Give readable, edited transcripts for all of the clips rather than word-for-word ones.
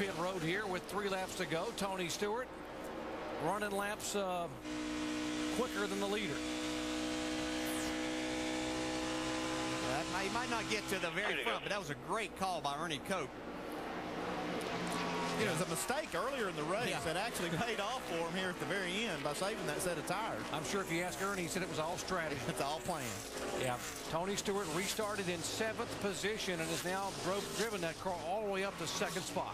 pit road here with 3 laps to go. Tony Stewart running laps quicker than the leader. He might not get to the very front, but that was a great call by Ernie Cope. It was a mistake earlier in the race that actually paid off for him here at the very end by saving that set of tires. I'm sure if you ask Ernie, he said it was all strategy. It's all planned. Yeah. Tony Stewart restarted in 7th position and has now driven that car all the way up to 2nd spot.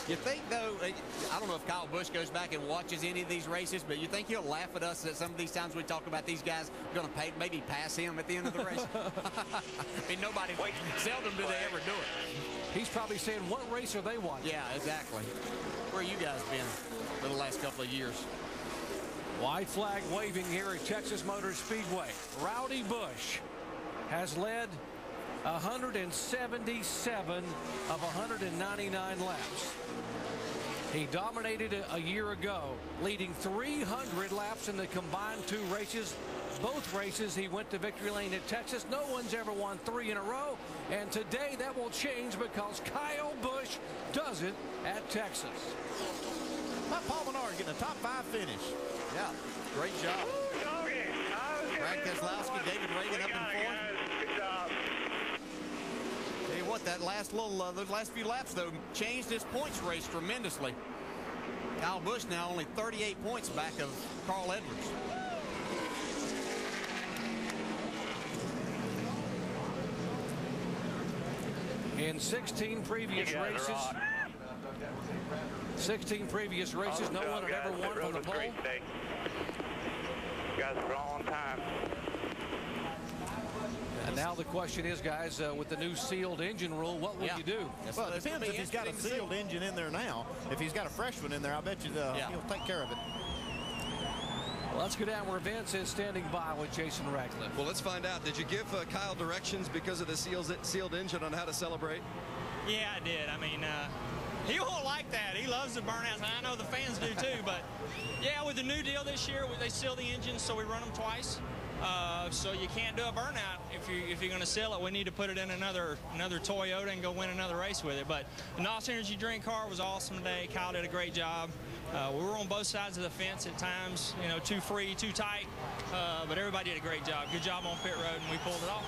You think, though, I don't know if Kyle Busch goes back and watches any of these races, but you think he'll laugh at us at some of these times we talk about these guys going to maybe pass him at the end of the race? I mean, nobody, seldom do they ever do it. He's probably saying, what race are they watching? Yeah, exactly. Where you guys been for the last couple of years? White flag waving here at Texas Motor Speedway. Rowdy Busch has led 177 of 199 laps. He dominated a year ago, leading 300 laps in the combined 2 races. Both races he went to victory lane at Texas. No one's ever won 3 in a row. And today that will change because Kyle Busch does it at Texas. Paul Menard getting a top 5 finish. Yeah, great job. Brad Keselowski, David Reagan up in 4th. Good job. Tell you what, that last those last few laps, though, changed his points race tremendously. Kyle Busch now only 38 points back of Carl Edwards. In 16 previous races, no one had ever won from the pole. You guys are all on time. And now the question is, guys, with the new sealed engine rule, what will you do? Well, it depends if he's got a sealed engine in there now. If he's got a fresh one in there, I bet you he'll take care of it. Well, let's go down where Vince is standing by with Jason Ratcliffe. Well, let's find out. Did you give Kyle directions because of the sealed engine on how to celebrate? Yeah, I did. I mean, he won't like that. He loves the burnouts, and I know the fans do too. But yeah, with the new deal this year, they seal the engine, so we run them twice. So you can't do a burnout if you're going to sell it. We need to put it in another Toyota and go win another race with it. But the NOS Energy Drink car was awesome today. Kyle did a great job. We were on both sides of the fence at times, you know, too free, too tight, but everybody did a great job. Good job on pit road, and we pulled it off.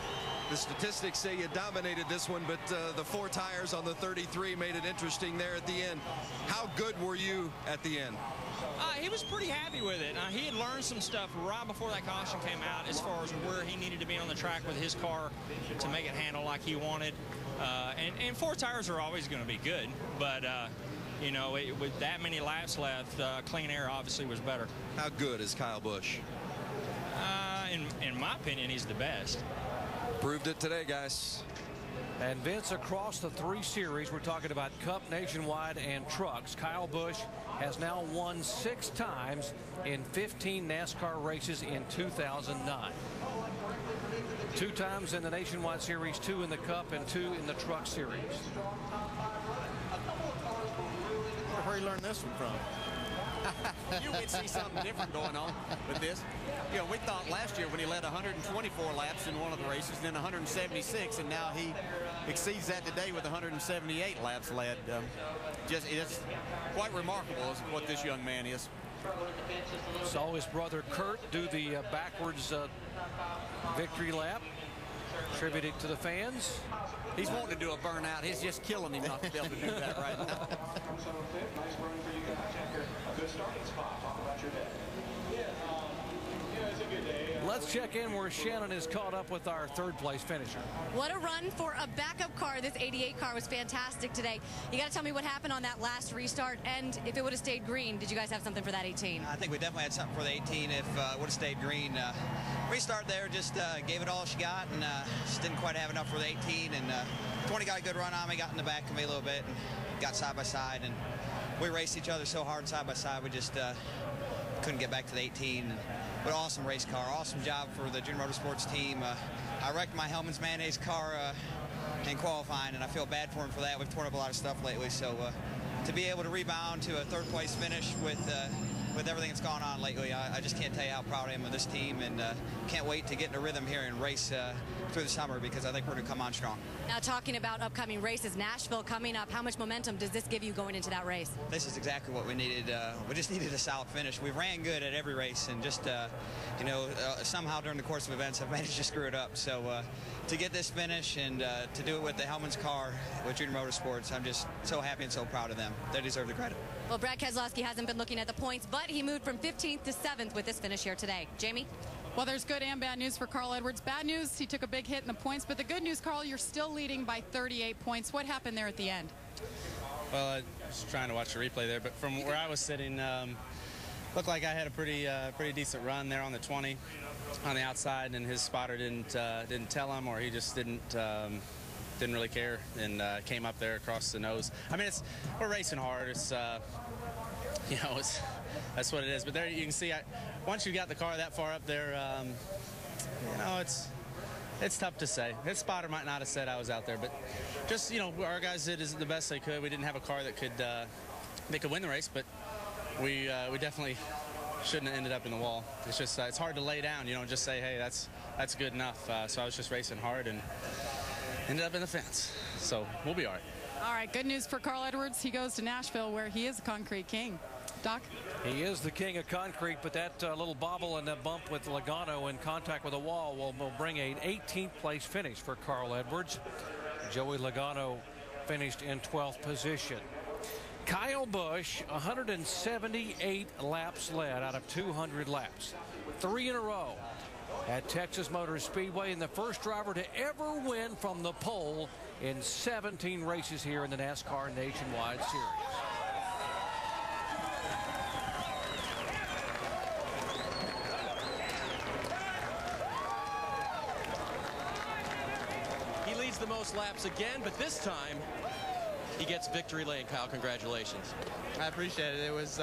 The statistics say you dominated this one, but the 4 tires on the 33 made it interesting there at the end. How good were you at the end? He was pretty happy with it. He had learned some stuff right before that caution came out as far as where he needed to be on the track with his car to make it handle like he wanted. And 4 tires are always going to be good, but you know, with that many laps left, clean air obviously was better. How good is Kyle Busch? In my opinion, he's the best. Proved it today, guys. And Vince, across the 3 series, we're talking about Cup, Nationwide, and Trucks. Kyle Busch has now won 6 times in 15 NASCAR races in 2009. 2 times in the Nationwide Series, 2 in the Cup, and 2 in the Truck Series. Where he learned this one from? You would see something different going on with this. You know, we thought last year when he led 124 laps in one of the races, then 176, and now he exceeds that today with 178 laps led. It's quite remarkable what this young man is. Saw his brother Kurt do the backwards victory lap, attributed to the fans. He's wanting to do a burnout. He's just killing him not to be able to do that right now. Let's check in where Shannon is caught up with our 3rd place finisher. What a run for a backup car. This 88 car was fantastic today. You got to tell me what happened on that last restart, and if it would have stayed green, did you guys have something for that 18? I think we definitely had something for the 18 if it would have stayed green. Restart there, just gave it all she got, and just didn't quite have enough for the 18. And 20 got a good run on me, got in the back of me a little bit, and got side by side. And we raced each other so hard side by side, we just couldn't get back to the 18. But awesome race car, awesome job for the Junior Motorsports team. I wrecked my Hellman's Mayonnaise car in qualifying, and I feel bad for him for that. We've torn up a lot of stuff lately, so to be able to rebound to a 3rd place finish with with everything that's gone on lately, I just can't tell you how proud I am of this team, and can't wait to get in a rhythm here and race through the summer, because I think we're going to come on strong. Now, talking about upcoming races, Nashville coming up, how much momentum does this give you going into that race? This is exactly what we needed. We just needed a solid finish. We ran good at every race, and just, somehow during the course of events, I've managed to screw it up. So to get this finish and to do it with the Hellman's car with Junior Motorsports, I'm just so happy and so proud of them. They deserve the credit. Well, Brad Keselowski hasn't been looking at the points, but he moved from 15th to 7th with this finish here today. Jamie? Well, there's good and bad news for Carl Edwards. Bad news, he took a big hit in the points, but the good news, Carl, you're still leading by 38 points. What happened there at the end? Well, I was trying to watch the replay there, but from where I was sitting, looked like I had a pretty decent run there on the 20 on the outside, and his spotter didn't tell him, or he just didn't really care, and came up there across the nose. I mean, we're racing hard. It's that's what it is. But there you can see, once you got the car that far up there, it's tough to say. His spotter might not have said I was out there, but just, our guys did the best they could. We didn't have a car that could win the race, but we definitely shouldn't have ended up in the wall. It's just it's hard to lay down, just say, hey, that's good enough. So I was just racing hard and ended up in the fence. So we'll be all right. All right, good news for Carl Edwards. He goes to Nashville, where he is a concrete king. Doc? He is the king of concrete, but that little bobble and that bump with Logano in contact with the wall will bring an 18th place finish for Carl Edwards. Joey Logano finished in 12th position. Kyle Busch, 178 laps led out of 200 laps. 3 in a row at Texas Motor Speedway, and the first driver to ever win from the pole in 17 races here in the NASCAR Nationwide Series. He leads the most laps again, but this time he gets victory lane. Kyle, congratulations. I appreciate it. It was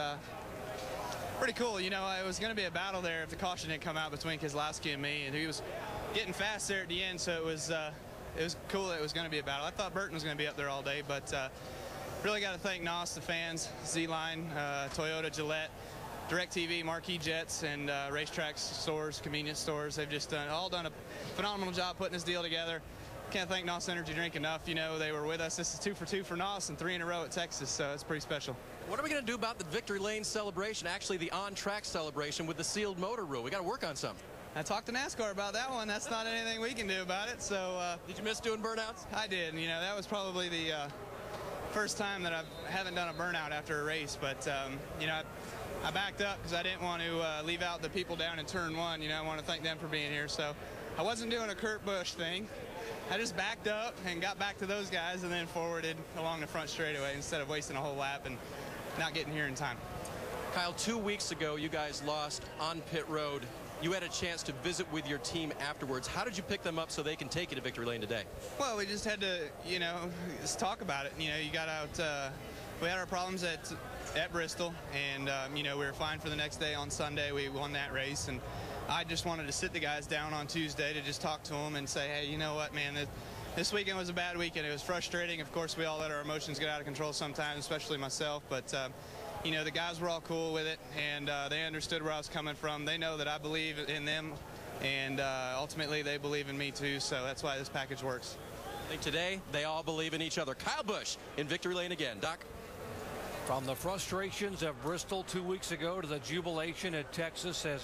pretty cool. It was going to be a battle there if the caution didn't come out between Keselowski and me, and he was getting fast there at the end, so it was cool that it was going to be a battle. I thought Burton was going to be up there all day, but really got to thank NOS, the fans, Z-Line, Toyota, Gillette, DirecTV, Marquee Jets, and racetrack stores, convenience stores. They've just all done a phenomenal job putting this deal together. Can't thank NOS Energy Drink enough. They were with us. This is 2 for 2 for NOS and 3 in a row at Texas, so it's pretty special. What are we going to do about the victory lane celebration, actually the on-track celebration with the sealed motor rule? We got to work on something. I talked to NASCAR about that one. That's not anything we can do about it. So did you miss doing burnouts? I did. That was probably the first time that I haven't done a burnout after a race. But I backed up because I didn't want to leave out the people down in turn 1. I want to thank them for being here. So I wasn't doing a Kurt Busch thing. I just backed up and got back to those guys and then forwarded along the front straightaway instead of wasting a whole lap and not getting here in time. Kyle, 2 weeks ago, you guys lost on pit road. You had a chance to visit with your team afterwards. How did you pick them up so they can take you to victory lane today? Well, we just had to, just talk about it. You got out, we had our problems at Bristol, and, we were fine for the next day on Sunday. We won that race, and I just wanted to sit the guys down on Tuesday to just talk to them and say, hey, you know what, man, this weekend was a bad weekend. It was frustrating. Of course, we all let our emotions get out of control sometimes, especially myself, but the guys were all cool with it, and they understood where I was coming from. They know that I believe in them, and ultimately they believe in me too, so that's why this package works. I think today they all believe in each other. Kyle Busch in victory lane again. Doc? From the frustrations of Bristol 2 weeks ago to the jubilation at Texas as